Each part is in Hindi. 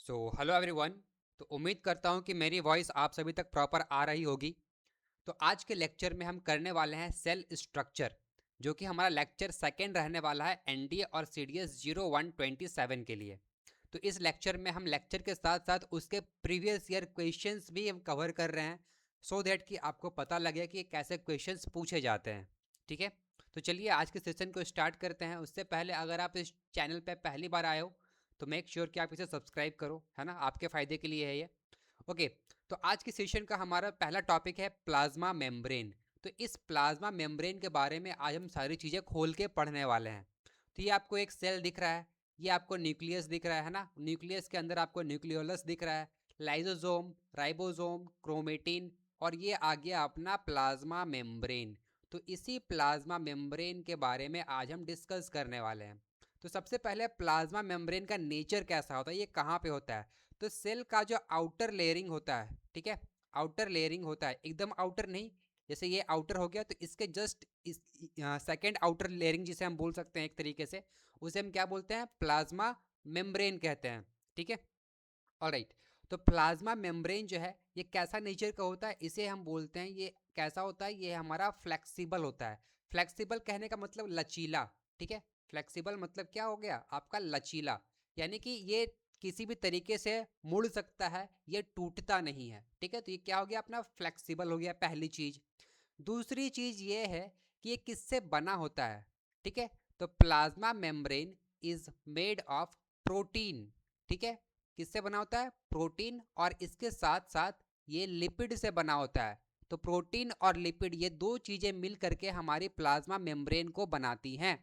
Hello everyone. तो उम्मीद करता हूँ कि मेरी वॉइस आप सभी तक प्रॉपर आ रही होगी। तो आज के लेक्चर में हम करने वाले हैं सेल स्ट्रक्चर, जो कि हमारा लेक्चर सेकेंड रहने वाला है एनडीए और सीडीएस 0127 के लिए। तो इस लेक्चर में हम लेक्चर के साथ साथ उसके प्रीवियस ईयर क्वेश्चंस भी हम कवर कर रहे हैं, सो दैट कि आपको पता लगे कि कैसे क्वेश्चंस पूछे जाते हैं। ठीक है, तो चलिए आज के सेशन को स्टार्ट करते हैं। उससे पहले अगर आप इस चैनल पर पहली बार आए हो तो मेक श्योर कि आप इसे सब्सक्राइब करो, है ना, आपके फ़ायदे के लिए है ये। ओके, तो आज की सेशन का हमारा पहला टॉपिक है प्लाज्मा मेम्ब्रेन। तो इस प्लाज्मा मेम्ब्रेन के बारे में आज हम सारी चीज़ें खोल के पढ़ने वाले हैं। तो ये आपको एक सेल दिख रहा है, ये आपको न्यूक्लियस दिख रहा है ना, न्यूक्लियस के अंदर आपको न्यूक्लियोलस दिख रहा है, लाइजोसोम, राइबोसोम, क्रोमेटिन, और ये आ गया अपना प्लाज्मा मेम्ब्रेन। तो इसी प्लाज्मा मेम्ब्रेन के बारे में आज हम डिस्कस करने वाले हैं। तो सबसे पहले प्लाज्मा मेम्ब्रेन का नेचर कैसा होता है, ये कहाँ पे होता है। तो सेल का जो आउटर लेयरिंग होता है, ठीक है, आउटर लेयरिंग होता है, एकदम आउटर नहीं, जैसे ये आउटर हो गया तो इसके जस्ट इस सेकेंड आउटर लेयरिंग जिसे हम बोल सकते हैं एक तरीके से, उसे हम क्या बोलते हैं, प्लाज्मा मेम्ब्रेन कहते हैं। ठीक है, ऑलराइट। तो प्लाज्मा मेम्ब्रेन जो है ये कैसा नेचर का होता है, इसे हम बोलते हैं, ये कैसा होता है, ये हमारा फ्लेक्सिबल होता है। फ्लेक्सिबल कहने का मतलब लचीला। ठीक है, फ्लेक्सिबल मतलब क्या हो गया आपका, लचीला, यानी कि ये किसी भी तरीके से मुड़ सकता है, ये टूटता नहीं है। ठीक है, तो ये क्या हो गया अपना, फ्लेक्सिबल हो गया, पहली चीज। दूसरी चीज ये है कि ये किससे बना होता है। ठीक है, तो plasma membrane is made of protein. ठीक है, किससे बना होता है, प्रोटीन, और इसके साथ साथ ये लिपिड से बना होता है। तो प्रोटीन और लिपिड ये दो चीजें मिल करके हमारी प्लाज्मा मेम्ब्रेन को बनाती हैं।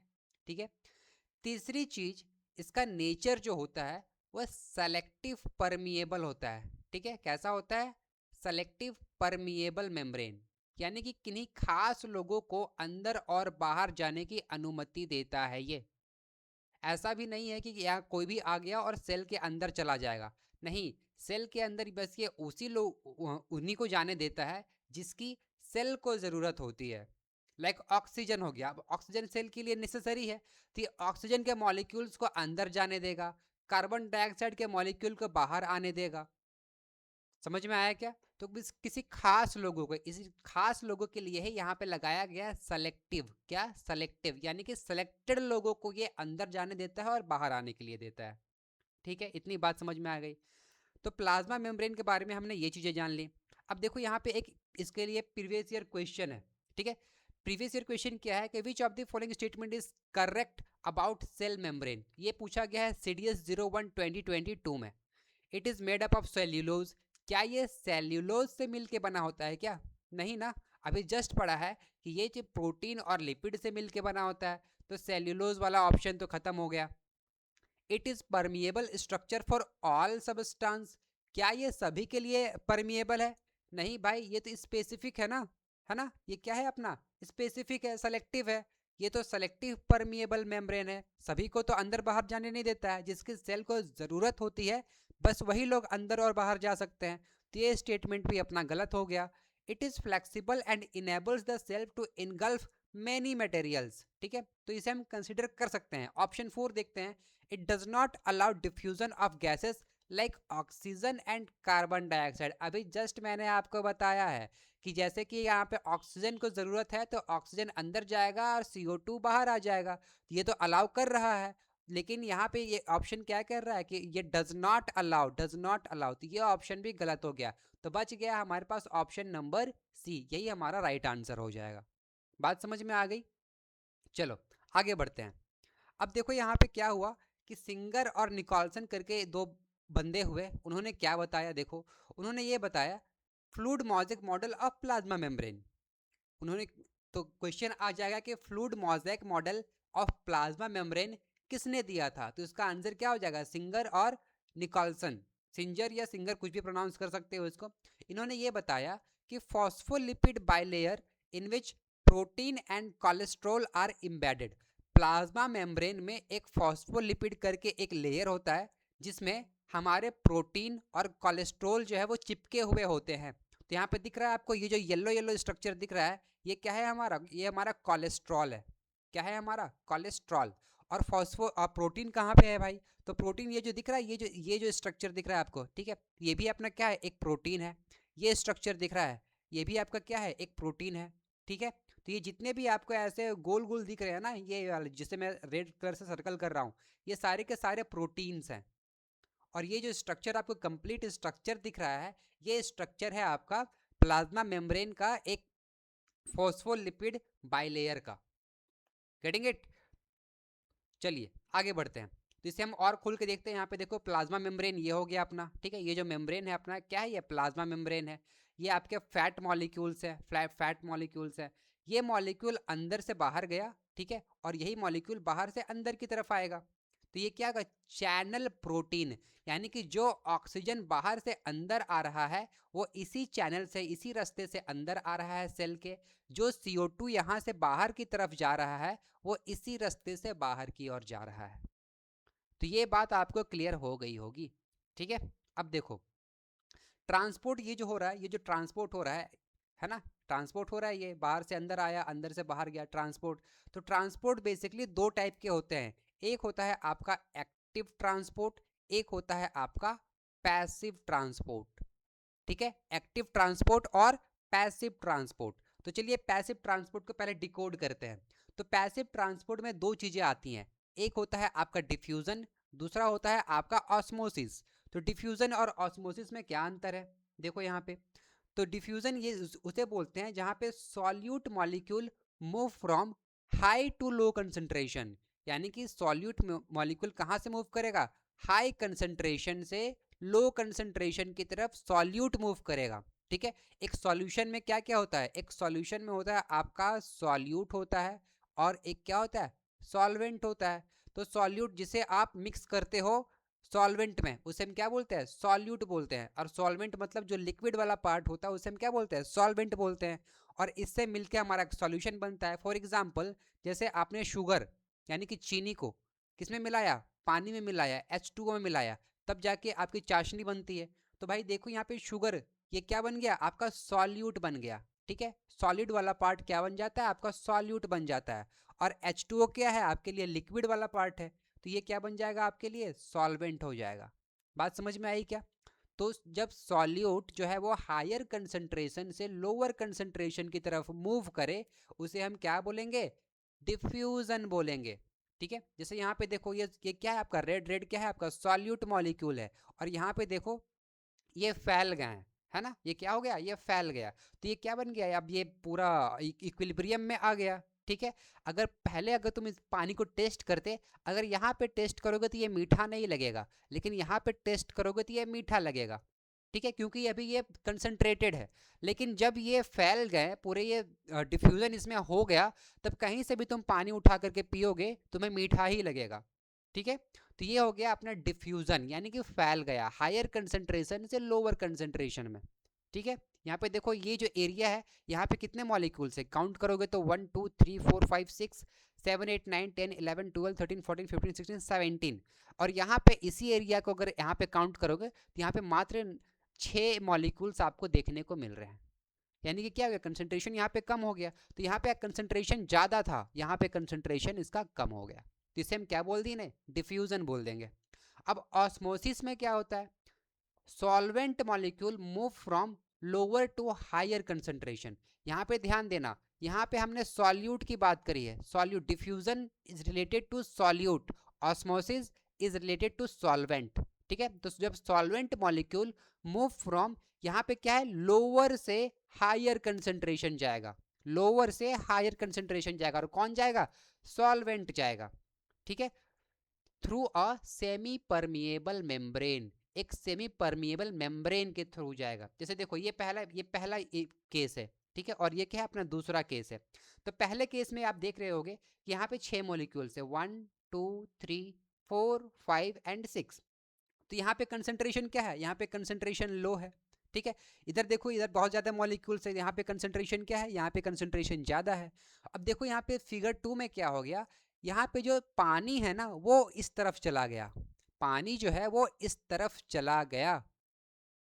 ठीक है, तीसरी चीज, इसका नेचर जो होता है वह सेलेक्टिव परमिएबल होता है। ठीक है, कैसा होता है, सेलेक्टिव परमिएबल मेम्ब्रेन, यानी कि किन्हीं खास लोगों को अंदर और बाहर जाने की अनुमति देता है ये। ऐसा भी नहीं है कि यहाँ कोई भी आ गया और सेल के अंदर चला जाएगा, नहीं, सेल के अंदर बस ये उसी लोग उन्हीं को जाने देता है जिसकी सेल को ज़रूरत होती है। लाइक ऑक्सीजन हो गया, अब ऑक्सीजन सेल के लिए नेसेसरी है, तो ये ऑक्सीजन के मॉलिक्यूल्स को अंदर जाने देगा, कार्बन डाइऑक्साइड के मॉलिक्यूल को बाहर आने देगा। समझ में आया क्या। तो किसी खास लोगों को, इसी खास लोगों के लिए ही यहाँ पे लगाया गया सेलेक्टिव, क्या, सेलेक्टिव, यानी कि सेलेक्टेड लोगों को ये अंदर जाने देता है और बाहर आने के लिए देता है। ठीक है, इतनी बात समझ में आ गई। तो प्लाज्मा मेम्ब्रेन के बारे में हमने ये चीज़ें जान ली। अब देखो यहाँ पे एक इसके लिए प्रीवियस ईयर क्वेश्चन है। ठीक है, प्रीवियस ईयर क्वेश्चन क्या है कि which of the following statement is correct about cell membrane. ये पूछा गया है सीडीएस 01/2022 में। It is made up of cellulose. क्या ये सेल्यूलोज से मिलके बना होता है क्या, नहीं ना, अभी जस्ट पढ़ा है कि ये जो प्रोटीन और लिपिड से मिलके बना होता है, तो सेल्यूलोज वाला ऑप्शन तो खत्म हो गया। It is permeable structure for all substance. क्या ये सभी के लिए परमिएबल है, नहीं भाई, ये तो स्पेसिफिक है ना, ये क्या है अपना, स्पेसिफिक है, सेलेक्टिव है। ये तो सेलेक्टिव परमिएबल मेम्ब्रेन है, सभी को तो अंदर बाहर जाने नहीं देता है, जिसके सेल को ज़रूरत होती है बस वही लोग अंदर और बाहर जा सकते हैं। तो ये स्टेटमेंट भी अपना गलत हो गया। It is flexible and enables the cell to engulf many materials. ठीक है, तो इसे हम कंसिडर कर सकते हैं। ऑप्शन 4 देखते हैं, it does not allow diffusion of gases like oxygen and carbon dioxide. अभी जस्ट मैंने आपको बताया है कि जैसे कि यहाँ पे ऑक्सीजन को ज़रूरत है तो ऑक्सीजन अंदर जाएगा और CO2 बाहर आ जाएगा, ये तो अलाउ कर रहा है। लेकिन यहाँ पे ये ऑप्शन क्या कर रहा है कि ये does not allow, does not allow, तो ये ऑप्शन भी गलत हो गया। तो बच गया हमारे पास ऑप्शन नंबर सी, यही हमारा राइट आंसर हो जाएगा। बात समझ में आ गई। चलो आगे बढ़ते हैं। अब देखो यहाँ पे क्या हुआ कि सिंगर और निकोलसन करके दो बंदे हुए, उन्होंने क्या बताया, देखो उन्होंने ये बताया fluid mosaic model of plasma membrane. उन्होंने, तो क्वेश्चन आ जाएगा कि fluid mosaic model of plasma membrane किसने दिया था, तो इसका आंसर क्या हो जाएगा, सिंगर और निकोलसन। सिंजर या सिंगर कुछ भी प्रोनाउंस कर सकते हो इसको। इन्होंने ये बताया कि phospholipid bilayer in which protein and cholesterol are embedded. Plasma membrane में एक फॉस्फोलिपिड करके एक लेयर होता है जिसमें हमारे प्रोटीन और कोलेस्ट्रॉल जो है वो चिपके हुए होते हैं। तो यहाँ पे दिख रहा है आपको, ये जो येलो येलो स्ट्रक्चर दिख रहा है, ये क्या है हमारा, ये हमारा कोलेस्ट्रॉल है। क्या है हमारा, कोलेस्ट्रॉल। और फॉस्फो और प्रोटीन कहाँ पे है भाई? तो प्रोटीन ये जो दिख रहा है, ये जो स्ट्रक्चर दिख रहा है आपको, ठीक है, ये भी अपना क्या है, एक प्रोटीन है। ये स्ट्रक्चर दिख रहा है, ये भी आपका क्या है, एक प्रोटीन है। ठीक है, तो ये जितने भी आपको ऐसे गोल गोल दिख रहे हैं ना, ये वाले जिसे मैं रेड कलर से सर्कल कर रहा हूँ, ये सारे के सारे प्रोटीन्स हैं। और ये जो स्ट्रक्चर आपको कंप्लीट स्ट्रक्चर दिख रहा है, ये स्ट्रक्चर है आपका प्लाज्मा मेम्ब्रेन का एक फॉस्फोलिपिड बाइलेयर का। Getting it? चलिए आगे बढ़ते हैं, तो इसे हम और खोल के देखते हैं। यहाँ पे देखो प्लाज्मा मेम्ब्रेन ये हो गया अपना, ठीक है। ये जो मेम्ब्रेन है अपना क्या है, ये प्लाज्मा मेम्ब्रेन है। ये आपके फैट मॉलिक्यूल्स है, फैट मॉलिक्यूल्स है। ये मॉलिक्यूल अंदर से बाहर गया, ठीक है, और यही मॉलिक्यूल बाहर से अंदर की तरफ आएगा। तो ये क्या होगा, चैनल प्रोटीन, यानी कि जो ऑक्सीजन बाहर से अंदर आ रहा है वो इसी चैनल से, इसी रास्ते से अंदर आ रहा है सेल के। जो CO2 यहाँ से बाहर की तरफ जा रहा है वो इसी रास्ते से बाहर की ओर जा रहा है। तो ये बात आपको क्लियर हो गई होगी, ठीक है। अब देखो ट्रांसपोर्ट ये जो हो रहा है, ये जो ट्रांसपोर्ट हो रहा है ना, ट्रांसपोर्ट हो रहा है, ये बाहर से अंदर आया, अंदर से बाहर गया, ट्रांसपोर्ट। तो ट्रांसपोर्ट बेसिकली दो टाइप के होते हैं। एक होता है आपका एक्टिव ट्रांसपोर्ट, एक होता है आपका पैसिव ट्रांसपोर्ट। ठीक है, एक्टिव ट्रांसपोर्ट और पैसिव ट्रांसपोर्ट। तो चलिए पैसिव ट्रांसपोर्ट को पहले डिकोड करते हैं। तो पैसिव ट्रांसपोर्ट में दो चीजें आती हैं, एक होता है आपका डिफ्यूजन, दूसरा होता है आपका ऑस्मोसिस। तो डिफ्यूजन और ऑस्मोसिस में क्या अंतर है, देखो यहाँ पे। तो डिफ्यूजन ये उसे बोलते हैं जहां पे solute molecule move from high to low concentration, यानी कि सॉल्यूट मॉलिक्यूल कहां से मूव करेगा, हाई कंसंट्रेशन से लो कंसंट्रेशन की तरफ सॉल्यूट मूव करेगा। ठीक है, एक सॉल्यूशन में क्या क्या होता है, एक सॉल्यूशन में होता है आपका सॉल्यूट होता है, और एक क्या होता है, सॉल्वेंट होता है। तो सॉल्यूट जिसे आप मिक्स करते हो सॉल्वेंट में, उसे हम क्या बोलते हैं, सॉल्यूट बोलते हैं। और सॉल्वेंट मतलब जो लिक्विड वाला पार्ट होता है उसे हम क्या बोलते हैं, सॉल्वेंट बोलते हैं। और इससे मिलके हमारा सॉल्यूशन बनता है। फॉर एग्जाम्पल जैसे आपने शुगर यानी कि चीनी को किसमें मिलाया, पानी में मिलाया, H2O में मिलाया, तब जाके आपकी चाशनी बनती है। तो भाई देखो यहाँ पे शुगर ये क्या बन गया, आपका सॉल्यूट बन गया। ठीक है, सॉलिड वाला पार्ट क्या बन जाता है, आपका सॉल्यूट बन जाता है। और H2O क्या है, आपके लिए लिक्विड वाला पार्ट है, तो ये क्या बन जाएगा आपके लिए, सॉल्वेंट हो जाएगा। बात समझ में आई क्या? तो जब सॉल्यूट जो है वो हायर कंसंट्रेशन से लोअर कंसंट्रेशन की तरफ मूव करे, उसे हम क्या बोलेंगे, डिफ्यूजन बोलेंगे। ठीक है, जैसे यहाँ पे देखो ये क्या है आपका, रेड रेड क्या है आपका, सॉल्यूट मॉलिक्यूल है। और यहाँ पे देखो ये फैल गए हैं, है ना, ये क्या हो गया, ये फैल गया। तो ये क्या बन गया, अब ये पूरा इक्विलिब्रियम में आ गया। ठीक है, अगर पहले अगर तुम इस पानी को टेस्ट करते, अगर यहाँ पे टेस्ट करोगे तो ये मीठा नहीं लगेगा, लेकिन यहाँ पे टेस्ट करोगे तो ये मीठा लगेगा। ठीक है, क्योंकि अभी ये कंसंट्रेटेड है। लेकिन जब ये फैल गए पूरे, ये डिफ्यूजन इसमें हो गया, तब कहीं से भी तुम पानी उठा करके पियोगे तुम्हें मीठा ही लगेगा। ठीक है, तो ये हो गया अपना डिफ्यूजन, यानी कि फैल गया हायर कंसंट्रेशन से लोअर कंसंट्रेशन में। ठीक है, यहाँ पे देखो ये जो एरिया है, यहाँ पे कितने मॉलिक्यूल्स है, काउंट करोगे तो 1 2 3 4 5 6 7 8 9 10 11 12 13 14 15 16 17। और यहाँ पे इसी एरिया को अगर यहाँ पे काउंट करोगे तो यहाँ पे मात्र 6 मॉलिक्यूल्स आपको देखने को मिल रहे हैं। यानी कि क्या हो गया, कंसंट्रेशन यहाँ पे कम हो गया। तो यहाँ पे कंसंट्रेशन ज़्यादा था, यहाँ पे कंसंट्रेशन इसका कम हो गया, तो इसे हम क्या बोल देंगे, डिफ्यूजन बोल देंगे। अब ऑस्मोसिस में क्या होता है, solvent molecule move from lower to higher concentration. यहाँ पे ध्यान देना, यहाँ पे हमने सॉल्यूट की बात करी है, solute, diffusion is related to solute, osmosis is related to solvent. ठीक है, तो जब सॉल्वेंट मॉलिक्यूल मूव फ्रॉम, यहाँ पे क्या है, लोअर से हायर कंसंट्रेशन जाएगा, लोअर से हायर कंसंट्रेशन जाएगा, और कौन जाएगा, सॉल्वेंट जाएगा। ठीक है, through a semi permeable membrane, एक सेमी परमिएबल मेम्ब्रेन के थ्रू जाएगा। जैसे देखो ये पहला केस है, ठीक है, और ये क्या है अपना दूसरा केस है। तो पहले केस में आप देख रहे होगे कि यहाँ पे 6 मॉलिक्यूल्स है, 1 2 3 4 5 एंड 6। तो यहाँ पे कंसंट्रेशन क्या है, यहाँ पे कंसंट्रेशन लो है। ठीक है, इधर देखो, इधर बहुत ज़्यादा मॉलिक्यूल्स है, यहाँ पे कंसंट्रेशन क्या है, यहाँ पे कंसंट्रेशन ज़्यादा है। अब देखो यहाँ पे फिगर 2 में क्या हो गया, यहाँ पे जो पानी है ना वो इस तरफ चला गया, पानी जो है वो इस तरफ चला गया।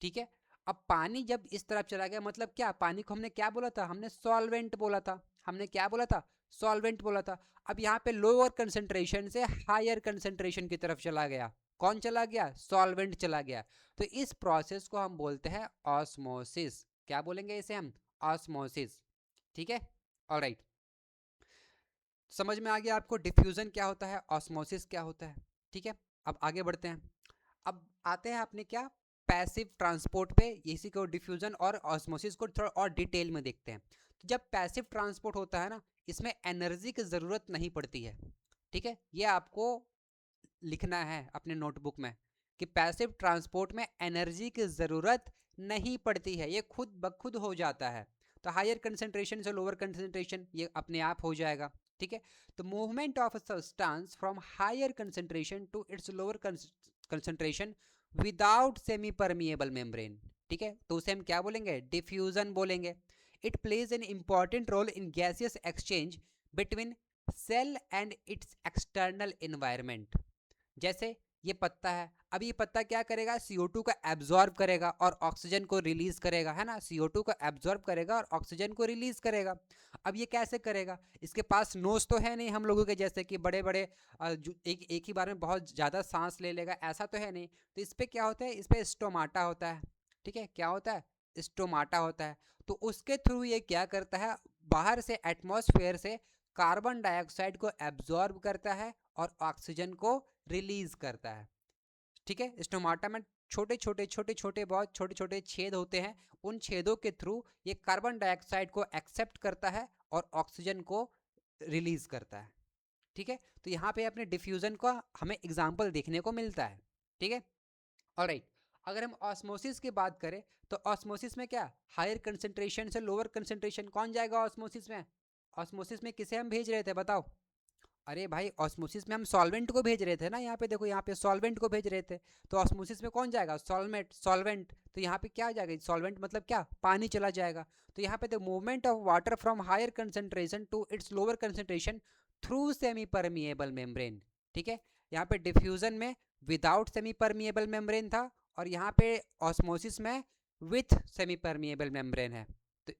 ठीक है, अब पानी जब इस तरफ चला गया मतलब क्या, पानी को हमने क्या बोला था, हमने सॉल्वेंट बोला था, हमने क्या बोला था, सॉल्वेंट बोला था। अब यहाँ पे लोअर कंसंट्रेशन से हायर कंसंट्रेशन की तरफ चला गया, कौन चला गया? सॉल्वेंट चला गया। तो इस प्रोसेस को हम बोलते हैं ऑस्मोसिस। क्या बोलेंगे इसे हम? ऑस्मोसिस। ठीक है, ऑलराइट। समझ में आ गया आपको डिफ्यूजन क्या होता है, ऑस्मोसिस क्या होता है? ठीक है, अब आगे बढ़ते हैं। अब आते हैं अपने क्या, पैसिव ट्रांसपोर्ट पे। इसी को डिफ्यूजन और ऑस्मोसिस को थोड़ा और डिटेल में देखते हैं। तो जब पैसिव ट्रांसपोर्ट होता है ना, इसमें एनर्जी की ज़रूरत नहीं पड़ती है। ठीक है, ये आपको लिखना है अपने नोटबुक में कि पैसिव ट्रांसपोर्ट में एनर्जी की ज़रूरत नहीं पड़ती है, ये खुद ब खुद हो जाता है। तो हायर कंसंट्रेशन से लोअर कंसंट्रेशन ये अपने आप हो जाएगा। ठीक है, तो movement of a substance from higher concentration to its lower concentration without semi permeable membrane. ठीक है, तो उसे हम क्या बोलेंगे? डिफ्यूजन बोलेंगे। It plays an important role in gaseous exchange between cell and its external environment. जैसे ये पत्ता है, अब ये पत्ता क्या करेगा? CO2 को एब्जॉर्ब करेगा और ऑक्सीजन को रिलीज करेगा, है ना? CO2 को एब्जॉर्ब करेगा और ऑक्सीजन को रिलीज करेगा। अब ये कैसे करेगा? इसके पास नोज तो है नहीं हम लोगों के जैसे कि बड़े बड़े एक ही बार में बहुत ज़्यादा सांस ले लेगा, ऐसा तो है नहीं। तो इस पर क्या होता है? इस पर स्टोमाटा होता है। ठीक है, क्या होता है? स्टोमाटा होता है। तो उसके थ्रू ये क्या करता है? बाहर से एटमॉस्फेयर से कार्बन डाइऑक्साइड को एब्जॉर्ब करता है और ऑक्सीजन को रिलीज करता है। ठीक है, स्टोमाटा में छोटे छोटे छोटे छोटे बहुत छोटे छोटे छेद होते हैं। उन छेदों के थ्रू ये कार्बन डाइऑक्साइड को एक्सेप्ट करता है और ऑक्सीजन को रिलीज करता है। ठीक है, तो यहाँ पे अपने डिफ्यूजन का हमें एग्जाम्पल देखने को मिलता है। ठीक है, ऑलराइट। अगर हम ऑस्मोसिस की बात करें तो ऑस्मोसिस में क्या, हायर कंसंट्रेशन से लोअर कंसंट्रेशन कौन जाएगा ऑस्मोसिस में? ऑस्मोसिस में किसे हम भेज रहे थे बताओ? अरे भाई ऑस्मोसिस में हम सॉल्वेंट को भेज रहे थे ना, यहाँ पे देखो, यहाँ पे सॉल्वेंट को भेज रहे थे। तो ऑस्मोसिस में कौन जाएगा? Solvent, solvent. तो यहाँ पे क्या आ जाएगा? सॉल्वेंट मतलब क्या? पानी चला जाएगा। तो यहाँ पे the movement of water from higher concentration to its lower concentration through semi permeable membrane. ठीक है, यहाँ पे डिफ्यूजन में विदाउट सेमी परमिएबल मेम्ब्रेन था और यहाँ पे ऑस्मोसिस में विथ सेमी परमिएबल मेम्ब्रेन है। तो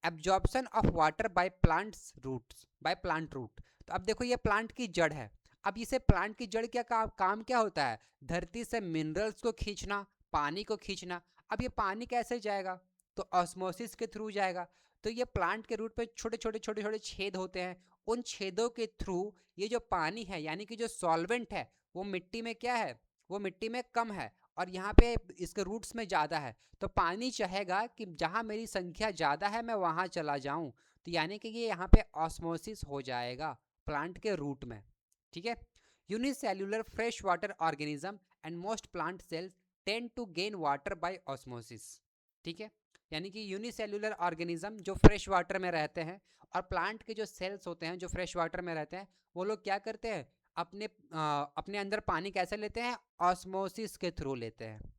absorption of water by plants roots, by plant root. तो अब देखो ये प्लांट की जड़ है। अब इसे प्लांट की जड़ क्या काम क्या होता है? धरती से मिनरल्स को खींचना, पानी को खींचना। अब ये पानी कैसे जाएगा? तो ऑस्मोसिस के थ्रू जाएगा। तो ये प्लांट के रूट पे छोटे छोटे छोटे छोटे छेद होते हैं। उन छेदों के थ्रू ये जो पानी है यानी कि जो सॉल्वेंट है वो मिट्टी में क्या है? वो मिट्टी में कम है और यहाँ पे इसके रूट्स में ज़्यादा है। तो पानी चाहेगा कि जहाँ मेरी संख्या ज़्यादा है मैं वहाँ चला जाऊँ। तो यानी कि ये यहाँ पे ऑस्मोसिस हो जाएगा प्लांट के रूट में। ठीक है, unicellular fresh water organism and most plant cells tend to gain water by osmosis. ठीक है, यानी कि यूनिसेल्युलर ऑर्गेनिज्म जो फ्रेश वाटर में रहते हैं और प्लांट के जो सेल्स होते हैं जो फ्रेश वाटर में रहते हैं, वो लोग क्या करते हैं? अपने अंदर पानी कैसे लेते हैं? ऑस्मोसिस के थ्रू लेते हैं।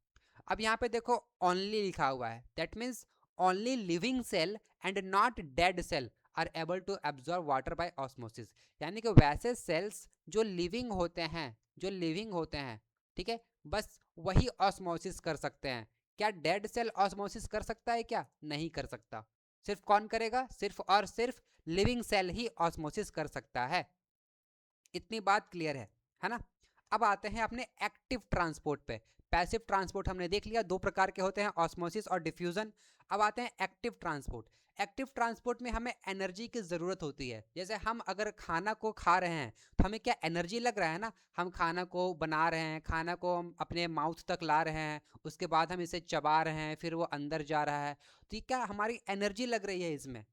अब यहाँ पे देखो ओनली लिखा हुआ है, that means only living cell and not dead cell are able to absorb water by osmosis. यानी कि वैसे सेल्स जो लिविंग होते हैं, जो लिविंग होते हैं, ठीक है, बस वही ऑस्मोसिस कर सकते हैं। क्या डेड सेल ऑस्मोसिस कर सकता है? क्या नहीं कर सकता। सिर्फ कौन करेगा? सिर्फ और सिर्फ लिविंग सेल ही ऑस्मोसिस कर सकता है। इतनी बात क्लियर है ना? अब आते हैं अपने एक्टिव ट्रांसपोर्ट पे। पैसिव ट्रांसपोर्ट हमने देख लिया, दो प्रकार के होते हैं, ऑस्मोसिस और डिफ्यूजन। अब आते हैं एक्टिव ट्रांसपोर्ट। एक्टिव ट्रांसपोर्ट में हमें एनर्जी की ज़रूरत होती है। जैसे हम अगर खाना को खा रहे हैं तो हमें क्या एनर्जी लग रहा है ना, हम खाना को बना रहे हैं, खाना को हम अपने माउथ तक ला रहे हैं, उसके बाद हम इसे चबा रहे हैं, फिर वो अंदर जा रहा है। तो ये क्या हमारी एनर्जी लग रही है इसमें?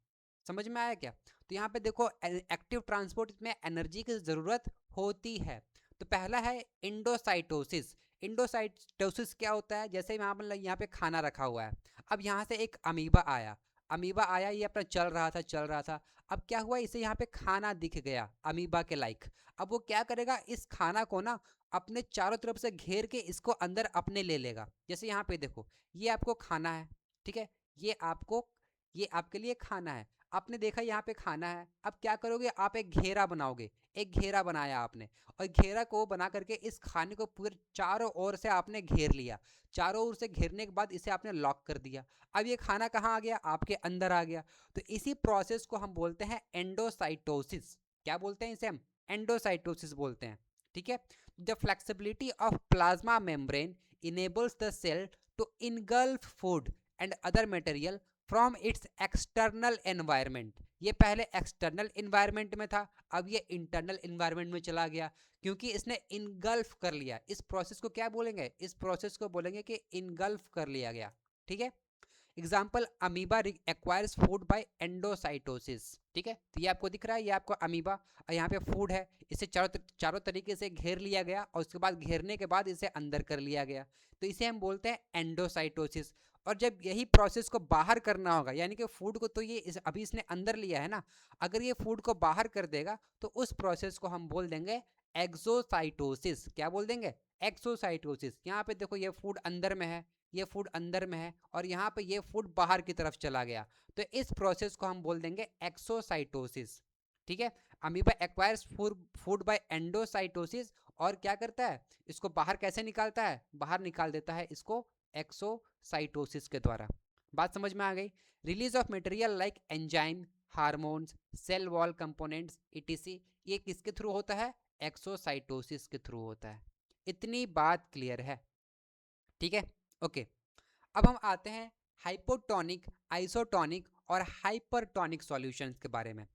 समझ में आया क्या? तो यहाँ पे देखो एक्टिव ट्रांसपोर्ट में एनर्जी की ज़रूरत होती है। तो पहला है इंडोसाइटोसिस। इंडोसाइटोसिस क्या होता है? जैसे यहाँ पे खाना रखा हुआ है, अब यहाँ से एक अमीबा आया, ये अपना चल रहा था। अब क्या हुआ? इसे यहाँ पे खाना दिख गया अमीबा के लाइक। अब वो क्या करेगा? इस खाना को ना अपने चारों तरफ से घेर के इसको अंदर अपने ले लेगा। जैसे यहाँ पे देखो, ये आपको खाना है, ठीक है, ये आपके लिए खाना है। आपने देखा यहाँ पे खाना है, अब क्या करोगे, आप एक घेरा बनाओगे, एक घेरा बनाया आपने, और घेरा को बना करके इस खाने को पूरे चारों ओर से आपने घेर लिया। चारों ओर से घेरने के बाद इसे आपने लॉक कर दिया। अब ये खाना कहाँ आ गया, आपके अंदर आ गया। तो इसी प्रोसेस को हम बोलते हैं एंडोसाइटोसिस। क्या बोलते हैं इसे हम? एंडोसाइटोसिस बोलते हैं। ठीक है। The flexibility of plasma membrane enables the cell to engulf food and other material from its external environment। ये पहले एक्सटर्नल इन्वायरमेंट में था, अब ये इंटरनल इन्वायरमेंट में चला गया, क्योंकि इसने इनगल्फ कर लिया। इस प्रोसेस को क्या बोलेंगे? इस प्रोसेस को बोलेंगे कि इनगल्फ कर लिया गया। ठीक है। Example, amoeba acquires food by endocytosis. ठीक है, तो ये आपको दिख रहा है, ये आपको अमीबा, और यहाँ पे फूड है, इसे चारों तरीके से घेर लिया गया, और उसके बाद घेरने के बाद इसे अंदर कर लिया गया, तो इसे हम बोलते हैं एंडोसाइटोसिस। और जब यही प्रोसेस को बाहर करना होगा, यानी कि फूड को तो ये अभी इसने अंदर लिया है ना, अगर ये फूड को बाहर कर देगा तो उस प्रोसेस को हम बोल देंगे एक्सोसाइटोसिस। क्या बोल देंगे? एक्सोसाइटोसिस। यहाँ पे देखो, ये फूड अंदर में है, ये फूड अंदर में है, और यहाँ पे ये फूड बाहर की तरफ चला गया, तो इस प्रोसेस को हम बोल देंगे एक्सोसाइटोसिस। ठीक है। Amoeba acquires food by endocytosis, और क्या करता है, इसको बाहर कैसे निकालता है? बाहर निकाल देता है इसको एक्सोसाइटोसिस के द्वारा। बात समझ में आ गई? Release of material like enzyme, hormones, cell wall components etc, ये किसके थ्रू होता है? एक्सोसाइटोसिस के थ्रू होता है। इतनी बात क्लियर है? ठीक है, ओके। अब हम आते हैं हाइपोटोनिक, आइसोटोनिक और हाइपरटोनिक सॉल्यूशंस के बारे में।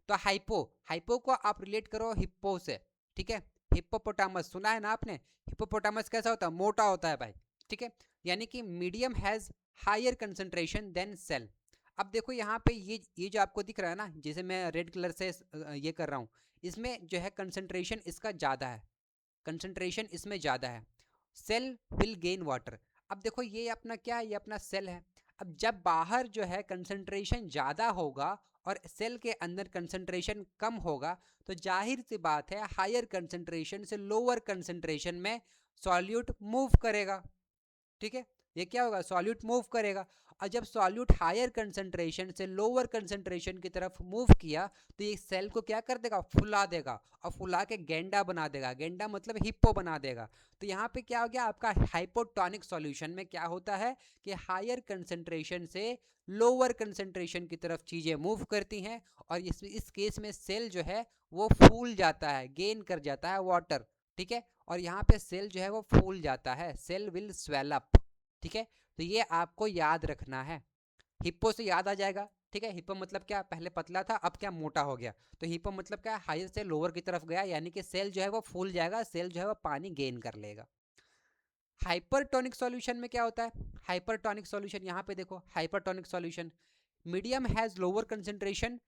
तो हाइपो को आप रिलेट करो हिप्पो से। ठीक है, हिप्पोपोटामस सुना है ना आपने? हिप्पोपोटामस कैसा होता है? मोटा होता है भाई। ठीक है, यानी कि medium has higher concentration than cell. अब देखो यहाँ पे ये जो आपको दिख रहा है ना, जैसे मैं रेड कलर से ये कर रहा हूँ, इसमें जो है कंसंट्रेशन इसका ज़्यादा है, कंसंट्रेशन इसमें ज़्यादा है। Cell will gain water. अब देखो ये अपना क्या है, ये अपना सेल है। अब जब बाहर जो है कंसंट्रेशन ज़्यादा होगा और सेल के अंदर कंसंट्रेशन कम होगा, तो जाहिर सी बात है हायर कंसंट्रेशन से लोअर कंसंट्रेशन में सॉल्यूट मूव करेगा। ठीक है, ये क्या होगा? सॉल्यूट मूव करेगा। और जब सॉल्यूट हायर कंसंट्रेशन से लोअर कंसंट्रेशन की तरफ मूव किया, तो ये सेल को क्या कर देगा? फुला देगा, और फुला के गेंडा बना देगा। गेंडा मतलब हिप्पो बना देगा। तो यहाँ पे क्या हो गया आपका? हाइपोटोनिक सॉल्यूशन में क्या होता है कि हायर कंसंट्रेशन से लोअर कंसंट्रेशन की तरफ चीज़ें मूव करती हैं, और इस केस में सेल जो है वो फूल जाता है, गेन कर जाता है वाटर। ठीक है, और यहाँ पे सेल जो है वो फूल जाता है, सेल विल स्वेल अप। ठीक है, तो ये आपको याद रखना है। हिप्पो से याद आ जाएगा। ठीक है, हिप्पो मतलब क्या? पहले पतला था, अब क्या? मोटा हो गया। तो हिप्पो मतलब क्या? हायर से लोअर की तरफ गया, यानी कि सेल जो है वो फूल जाएगा, सेल जो है वो पानी गेन कर लेगा। हाइपरटोनिक सॉल्यूशन में क्या होता है? हाइपरटोनिक सॉल्यूशन यहाँ पे देखो, hypertonic solution medium has lower concentration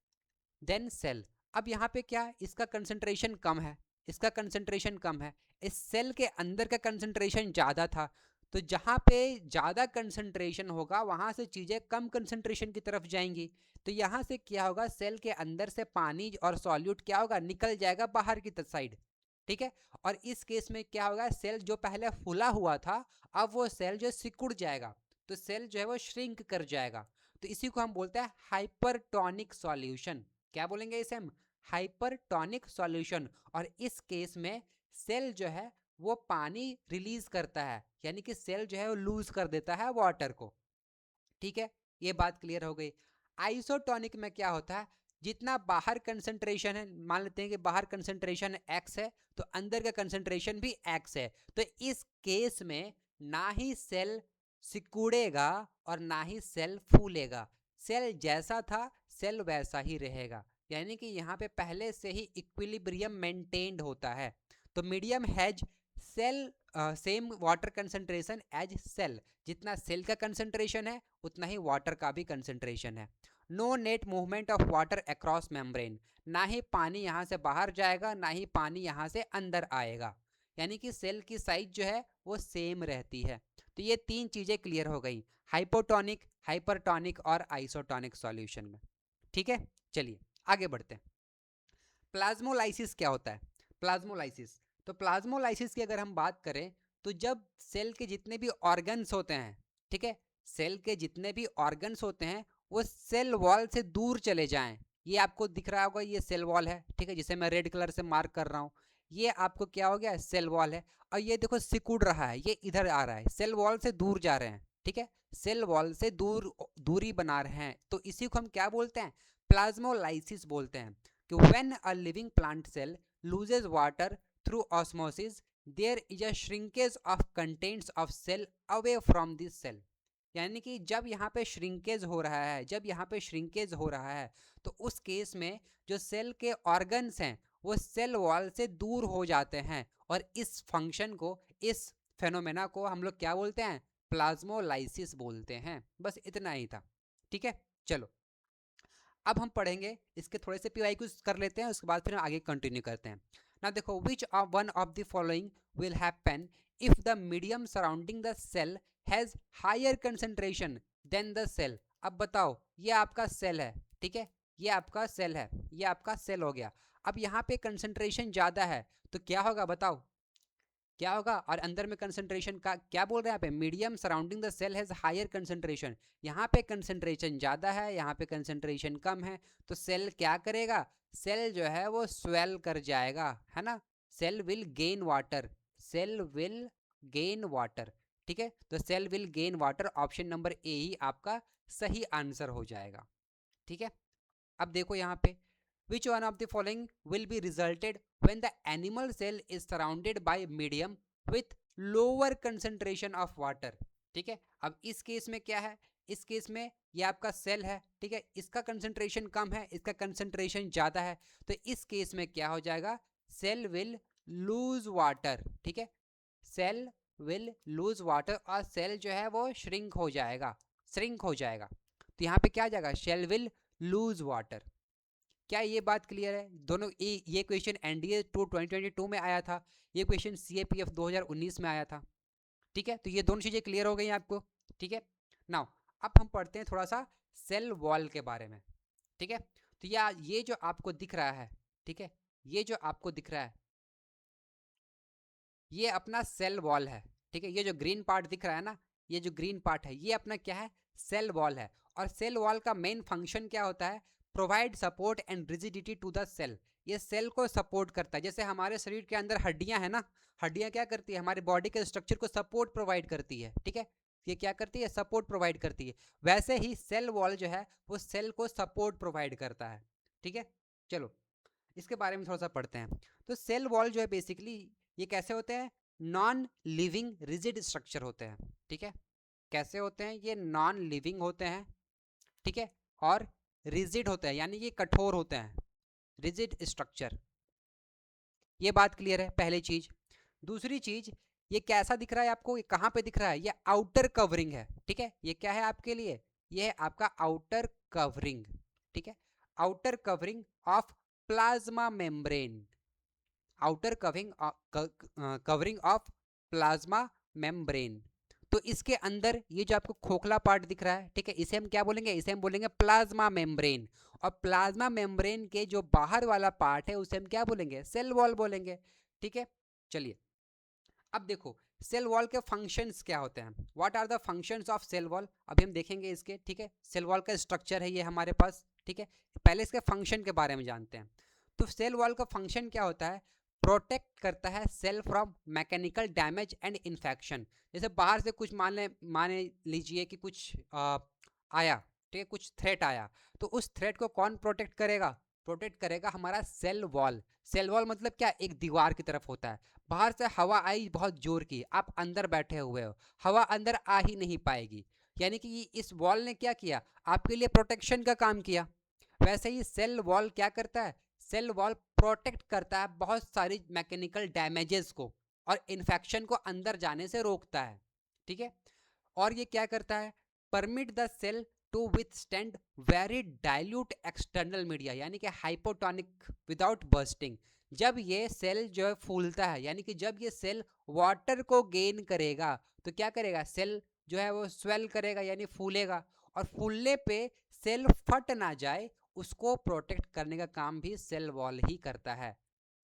than cell. अब यहाँ पे क्या? इसका कंसंट्रेशन कम है, इसका कंसंट्रेशन कम है, इस सेल के अंदर का कंसंट्रेशन ज़्यादा था। तो जहाँ पे ज़्यादा कंसंट्रेशन होगा वहाँ से चीज़ें कम कंसंट्रेशन की तरफ जाएंगी। तो यहाँ से क्या होगा? सेल के अंदर से पानी और सॉल्यूट क्या होगा? निकल जाएगा बाहर की साइड। ठीक है, और इस केस में क्या होगा? सेल जो पहले फूला हुआ था, अब वो सेल जो सिकुड़ जाएगा, तो सेल जो है वो श्रिंक कर जाएगा। तो इसी को हम बोलते हैं हाइपरटोनिक सॉल्यूशन। क्या बोलेंगे इसे हम? Hypertonic solution. और इस केस में सेल जो है वो पानी रिलीज करता है, यानी कि सेल जो है वो लूज कर देता है वाटर को। ठीक है, ये बात क्लियर हो गई। आइसोटोनिक में क्या होता है? जितना बाहर कंसंट्रेशन है, मान लेते हैं कि बाहर कंसंट्रेशन x है, तो अंदर का कंसंट्रेशन भी x है। तो इस केस में ना ही सेल सिकुड़ेगा और ना ही सेल फूलेगा, सेल जैसा था सेल वैसा ही रहेगा, यानी कि यहाँ पे पहले से ही इक्विलिब्रियम मेंटेन्ड होता है। तो medium has cell same water concentration as cell. जितना सेल का कंसंट्रेशन है उतना ही वाटर का भी कंसंट्रेशन है। No net movement of water across membrane, ना ही पानी यहाँ से बाहर जाएगा ना ही पानी यहाँ से अंदर आएगा, यानी कि सेल की साइज जो है वो सेम रहती है। तो ये तीन चीज़ें क्लियर हो गई हाइपोटोनिक, हाइपरटोनिक और आइसोटोनिक सॉल्यूशन में। ठीक है, चलिए आगे बढ़ते हैं। प्लाज्मोलाइसिस क्या होता है? प्लाज्मोलाइसिस, तो प्लाज्मोलाइसिस की अगर हम बात करें, तो जब सेल के जितने भी ऑर्गन्स होते हैं, ठीक है, सेल के जितने भी ऑर्गन्स होते हैं वो सेल वॉल से दूर चले जाएं। ये आपको दिख रहा होगा, ये सेल वॉल है, ठीक है, जिसे मैं रेड कलर से मार्क कर रहा हूँ। ये आपको क्या हो गया, सेल वॉल है। और ये देखो सिकुड़ रहा है, ये इधर आ रहा है, सेल वॉल से दूर जा रहे हैं, ठीक है, सेल वॉल से दूरी बना रहे हैं। तो इसी को हम क्या बोलते हैं, प्लाज्मोलाइसिस बोलते हैं। कि when a living plant cell loses water through osmosis there is a shrinkage of contents of cell away from this cell. यानी कि जब यहाँ पे श्रिंकेज हो रहा है, जब यहाँ पे श्रिंकेज हो रहा है, तो उस केस में जो सेल के ऑर्गन्स हैं वो सेल वॉल से दूर हो जाते हैं। और इस फंक्शन को, इस फेनोमेना को हम लोग क्या बोलते हैं, प्लाज्मोलाइसिस बोलते हैं। बस इतना ही था, ठीक है। चलो अब हम पढ़ेंगे, इसके थोड़े से पीवाईक्यूज कर लेते हैं, उसके बाद फिर हम आगे कंटिन्यू करते हैं ना। देखो, which one of the following will happen if the medium surrounding the cell has higher concentration than the cell. अब बताओ, ये आपका सेल है, ठीक है, ये आपका सेल है, ये आपका सेल हो गया। अब यहाँ पे कंसंट्रेशन ज़्यादा है तो क्या होगा बताओ, क्या होगा। और अंदर में कंसंट्रेशन का क्या बोल रहे हैं यहाँ पे, medium surrounding the cell has higher concentration. यहाँ पे कंसंट्रेशन ज़्यादा है, यहाँ पे कंसंट्रेशन कम है, तो सेल क्या करेगा, सेल जो है वो स्वेल कर जाएगा, है ना। Cell will gain water, cell will gain water, ठीक है। तो cell will gain water, option number A ही आपका सही आंसर हो जाएगा, ठीक है। अब देखो यहाँ पे, which one of the following will be resulted when the animal cell is surrounded by medium with lower concentration of water। ठीक है, अब इस केस में क्या है, इस केस में ये आपका सेल है, ठीक है, इसका कंसंट्रेशन कम है, इसका कंसंट्रेशन ज़्यादा है। तो इस केस में क्या हो जाएगा, सेल विल लूज वाटर, ठीक है, सेल विल लूज वाटर, और सेल जो है वो श्रिंक हो जाएगा, श्रिंक हो जाएगा। तो यहाँ पे क्या आ जाएगा, सेल विल लूज वाटर। क्या ये बात क्लियर है। दोनों ये क्वेश्चन एनडीए 2022 में आया था, ये क्वेश्चन सीएपीएफ 2019 में आया था, ठीक है। तो ये दोनों चीज़ें क्लियर हो गई आपको, ठीक है। नाउ अब हम पढ़ते हैं थोड़ा सा सेल वॉल के बारे में, ठीक है। तो ये जो आपको दिख रहा है, ठीक है, ये जो आपको दिख रहा है, ये अपना सेल वॉल है, ठीक है। ये जो ग्रीन पार्ट दिख रहा है ना, ये जो ग्रीन पार्ट है, ये अपना क्या है, सेल वॉल है। और सेल वॉल का मेन फंक्शन क्या होता है, provide support and rigidity to the cell. ये सेल को सपोर्ट करता है, जैसे हमारे शरीर के अंदर हड्डियां हैं ना, हड्डियां क्या करती है, हमारे बॉडी के स्ट्रक्चर को सपोर्ट प्रोवाइड करती है, ठीक है। ये क्या करती है, सपोर्ट प्रोवाइड करती है। वैसे ही सेल वॉल जो है वो सेल को सपोर्ट प्रोवाइड करता है, ठीक है। चलो इसके बारे में थोड़ा सा पढ़ते हैं। तो सेल वॉल जो है बेसिकली ये कैसे होते हैं, नॉन लिविंग रिजिड स्ट्रक्चर होते हैं, ठीक है। कैसे होते हैं, ये नॉन लिविंग होते हैं, ठीक है, और रिजिड होते हैं, यानी ये कठोर होते हैं, रिजिड स्ट्रक्चर। ये बात क्लियर है, पहली चीज। दूसरी चीज, ये कैसा दिख रहा है आपको, ये कहाँ पे दिख रहा है, ये आउटर कवरिंग है, ठीक है। ये क्या है आपके लिए, ये है आपका आउटर कवरिंग, ठीक है, outer covering of plasma membrane, outer covering of plasma membrane. तो इसके अंदर ये जो आपको खोखला पार्ट दिख रहा है, ठीक है, इसे हम क्या बोलेंगे, इसे हम बोलेंगे प्लाज्मा मेम्ब्रेन। और प्लाज्मा मेम्ब्रेन के जो बाहर वाला पार्ट है उसे हम क्या बोलेंगे, सेल वॉल बोलेंगे, ठीक है। चलिए अब देखो सेल वॉल के फंक्शंस क्या होते हैं, what are the functions of cell wall, अभी हम देखेंगे इसके, ठीक है। सेल वॉल का स्ट्रक्चर है ये हमारे पास, ठीक है, पहले इसके फंक्शन के बारे में जानते हैं। तो सेल वॉल का फंक्शन क्या होता है, प्रोटेक्ट करता है cell from mechanical damage and infection. जैसे बाहर से कुछ मान लीजिए कि कुछ आया, ठीक है, कुछ थ्रेट आया, तो उस थ्रेट को कौन प्रोटेक्ट करेगा, प्रोटेक्ट करेगा हमारा सेल वॉल। सेल वॉल मतलब क्या, एक दीवार की तरफ होता है। बाहर से हवा आई बहुत जोर की, आप अंदर बैठे हुए हो, हवा अंदर आ ही नहीं पाएगी, यानी कि इस वॉल ने क्या किया, आपके लिए प्रोटेक्शन का काम किया। वैसे ही सेल वॉल क्या करता है, सेल वॉल प्रोटेक्ट करता है बहुत सारी मैकेनिकल डैमेजेस को, और इन्फेक्शन को अंदर जाने से रोकता है, ठीक है। और ये क्या करता है, permit the cell to withstand very dilute external media, यानी कि हाइपोटोनिक विदाउट बर्स्टिंग। जब ये सेल जो है फूलता है, यानी कि जब ये सेल वाटर को गेन करेगा तो क्या करेगा, सेल जो है वो स्वेल करेगा यानी फूलेगा, और फूलने पे सेल फट ना जाए उसको प्रोटेक्ट करने का काम भी सेल वॉल ही करता है।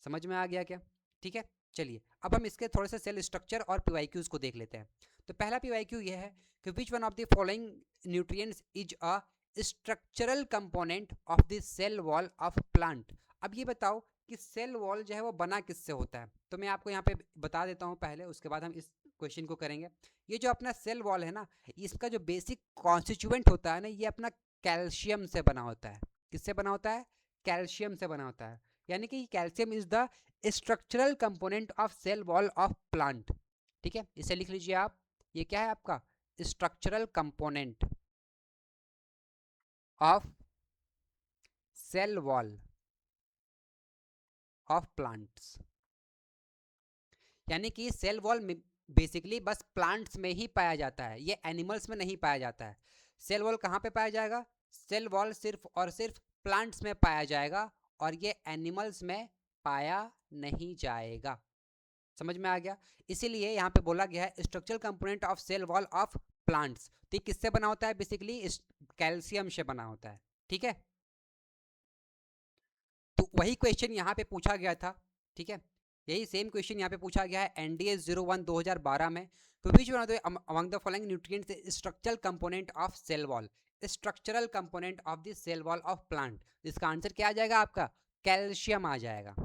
समझ में आ गया क्या, ठीक है। चलिए अब हम इसके थोड़े से सेल स्ट्रक्चर और पीवाईक्यूज को देख लेते हैं। तो पहला पीवाईक्यू ये है कि which one of the following nutrients is a structural component of the cell wall of plant. अब ये बताओ कि सेल वॉल जो है वो बना किससे होता है, तो मैं आपको यहाँ पे बता देता हूँ पहले, उसके बाद हम इस क्वेश्चन को करेंगे। ये जो अपना सेल वॉल है ना, इसका जो बेसिक कॉन्स्टिट्यूएंट होता है ना, ये अपना कैल्शियम से बना होता है। किससे बना होता है? कैल्शियम से बना होता है। यानी कि calcium is the structural component of cell wall of plant. ठीक है, इसे लिख लीजिए आप। ये क्या है आपका? Structural component of cell wall of plants. यानी कि सेल वॉल बेसिकली बस प्लांट्स में ही पाया जाता है, ये एनिमल्स में नहीं पाया जाता है। सेल वॉल कहाँ पे पाया जाएगा? सेल वॉल सिर्फ और सिर्फ प्लांट्स में पाया जाएगा, और ये एनिमल्स में पाया नहीं जाएगा। समझ में आ गया? इसीलिए यहाँ पे बोला गया है structural component of cell wall of plants. तो ये किससे बना होता है? बेसिकली कैल्शियम से बना होता है। ठीक है, तो वही क्वेश्चन यहाँ पे पूछा गया था। ठीक है, यही सेम क्वेश्चन यहाँ पे पूछा गया है एनडीए 01 2012 में। तो which one of the among the following nutrients structural component of cell wall, structural component of the cell wall of plant. इसका आंसर क्या आ जाएगा आपका? कैल्शियम आ जाएगा।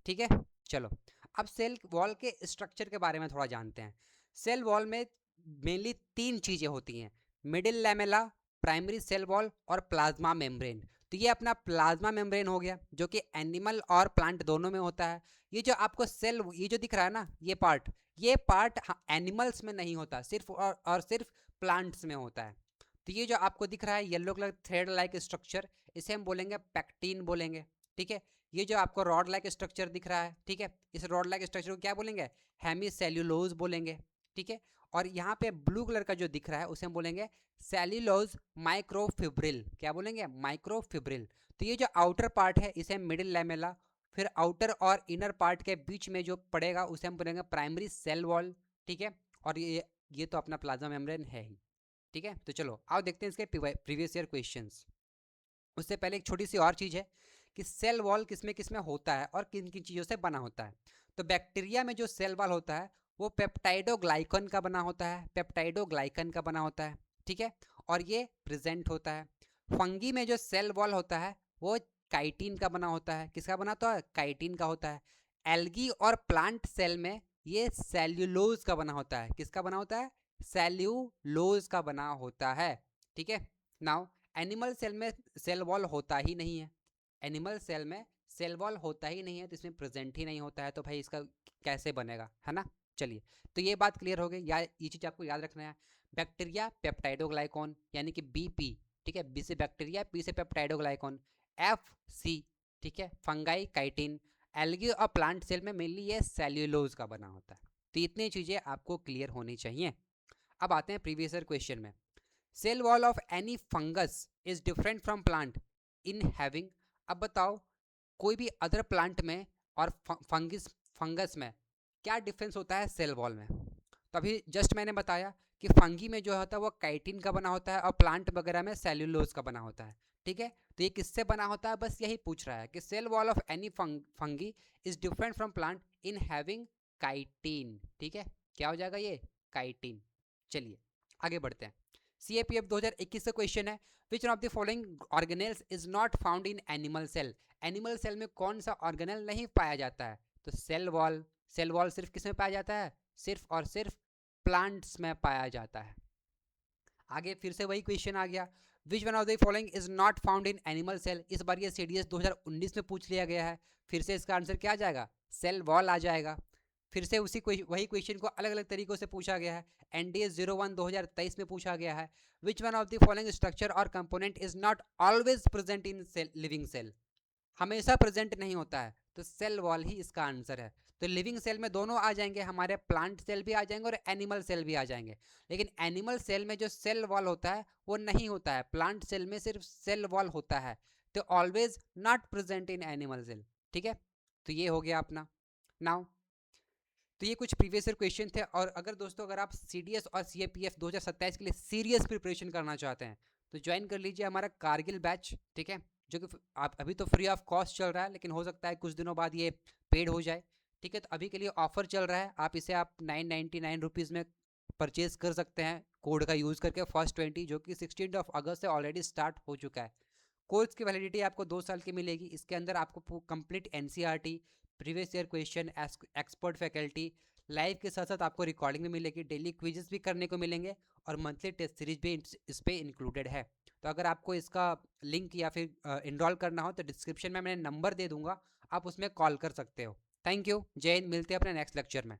ठीक है, चलो अब सेल वॉल के स्ट्रक्चर के बारे में थोड़ा जानते हैं। सेल वॉल में मेनली तीन चीजें होती हैं, middle lamella, primary cell wall और प्लाज्मा मेम्ब्रेन। तो ये अपना प्लाज्मा मेम्ब्रेन हो गया, जो कि एनिमल और प्लांट दोनों में होता है। ये जो आपको सेल, ये जो दिख रहा है ना, ये पार्ट एनिमल्स में नहीं होता, सिर्फ और सिर्फ प्लांट्स में होता है। तो ये जो आपको दिख रहा है yellow colour thread like structure, इसे हम बोलेंगे पैक्टीन बोलेंगे। ठीक है, ये जो आपको रॉड लाइक स्ट्रक्चर दिख रहा है, ठीक है, इस रॉड लाइक स्ट्रक्चर को क्या बोलेंगे? हेमीसेल्यूलोज बोलेंगे। ठीक है, और यहाँ पे ब्लू कलर का जो दिख रहा है उसे हम बोलेंगे सेल्यूलोज माइक्रोफिब्रिल। क्या बोलेंगे? माइक्रोफिब्रिल। तो ये जो आउटर पार्ट है इसे हम मिडिल लैमेला, फिर आउटर और इनर पार्ट के बीच में जो पड़ेगा उसे हम बोलेंगे प्राइमरी सेल वॉल। ठीक है, और ये तो अपना प्लाज्मा मेम्ब्रेन है ही। ठीक है, तो चलो आओ देखते हैं इसके प्रीवियस ईयर क्वेश्चंस। उससे पहले एक छोटी सी और चीज़ है कि सेल वॉल किस में होता है और किन किन चीज़ों से बना होता है। तो बैक्टीरिया में जो सेल वॉल होता है वो पेप्टाइडोग्लाइकन का बना होता है, पेप्टाइडोग्लाइकन का बना होता है। ठीक है, और ये प्रेजेंट होता है। फंगी में जो सेल वॉल होता है वो काइटिन का बना होता है। किसका बना होता है? काइटिन का होता है। एल्गी और प्लांट सेल में ये सेल्यूलोज का बना होता है। किसका बना होता है? सेल्यूलोज का बना होता है। ठीक है, नाउ एनिमल सेल में सेल वॉल होता ही नहीं है, एनिमल सेल में सेल वॉल होता ही नहीं है, तो इसमें प्रेजेंट ही नहीं होता है, तो भाई इसका कैसे बनेगा, है ना। चलिए, तो ये बात क्लियर हो गई। ये चीज़ आपको याद रखना है। बैक्टीरिया पेप्टाइडोग्लाइकॉन यानी कि बीपी। ठीक है, बी से बैक्टीरिया, पी से पेप्टाइडोग्लाइकॉन, एफ सी। ठीक है, फंगाई काइटिन। एल्गी और प्लांट सेल में मेनली ये सेल्यूलोज का बना होता है। तो इतनी चीज़ें आपको क्लियर होनी चाहिए। अब आते हैं प्रीवियस ईयर क्वेश्चन में। Cell wall of any fungus is different from plant in having. अब बताओ कोई भी अदर प्लांट में और फंगस में क्या डिफरेंस होता है सेल वॉल में। तो अभी जस्ट मैंने बताया कि फंगी में जो होता है वो काइटिन का बना होता है और प्लांट वगैरह में सेल्यूलोज का बना होता है। ठीक है, तो ये किससे बना होता है, बस यही पूछ रहा है कि cell wall of any fungi is different from plant in having chitin. ठीक है, क्या हो जाएगा ये? काइटिन। चलिए आगे बढ़ते हैं। CAPF 2021 का क्वेश्चन है, which of the following organelles is not found in animal cell. Animal cell में कौन सा ऑर्गेनेल नहीं पाया जाता है? तो सेल वॉल। सेल वॉल सिर्फ किस में पाया जाता है? सिर्फ और सिर्फ प्लांट्स में पाया जाता है। आगे फिर से वही क्वेश्चन आ गया, which one of the following is not found in animal cell. इस बार ये CDS 2019 में पूछ लिया गया है। फिर से इसका आंसर क्या आ जाएगा? सेल वॉल आ जाएगा। फिर से वही क्वेश्चन को अलग अलग तरीकों से पूछा गया है। NDA 01 2023 में पूछा गया है, which one of the following structure or component is not always present in living cell. हमेशा प्रेजेंट नहीं होता है, तो सेल वॉल ही इसका आंसर है। तो लिविंग सेल में दोनों आ जाएंगे, हमारे प्लांट सेल भी आ जाएंगे और एनिमल सेल भी आ जाएंगे। लेकिन एनिमल सेल में जो सेल वॉल होता है वो नहीं होता है, प्लांट सेल में सिर्फ सेल वॉल होता है। तो always not present in animal cell. ठीक है, तो ये हो गया अपना। नाउ तो ये कुछ प्रीवियस ईयर क्वेश्चन थे। और अगर दोस्तों अगर आप CDS और CAPF 2027 के लिए सीरियस प्रिपरेशन करना चाहते हैं तो ज्वाइन कर लीजिए हमारा कारगिल बैच। ठीक है, जो कि आप अभी तो फ्री ऑफ कॉस्ट चल रहा है, लेकिन हो सकता है कुछ दिनों बाद ये पेड हो जाए। ठीक है, तो अभी के लिए ऑफर चल रहा है, आप इसे 999 रुपीज़ में परचेज कर सकते हैं कोड का यूज़ करके फर्स्ट 20, जो कि 16 अगस्त से ऑलरेडी स्टार्ट हो चुका है। कोर्स की वैलिडिटी आपको 2 साल की मिलेगी। इसके अंदर आपको complete NCERT, previous year question, expert faculty, live के साथ साथ आपको रिकॉर्डिंग भी मिलेगी, डेली क्विजेस भी करने को मिलेंगे और मंथली टेस्ट सीरीज भी इस पे इंक्लूडेड है। तो अगर आपको इसका लिंक या फिर इनरोल करना हो तो डिस्क्रिप्शन में मैंने नंबर दे दूंगा, आप उसमें कॉल कर सकते हो। थैंक यू, जय हिंद, मिलते हैं अपने नेक्स्ट लेक्चर में।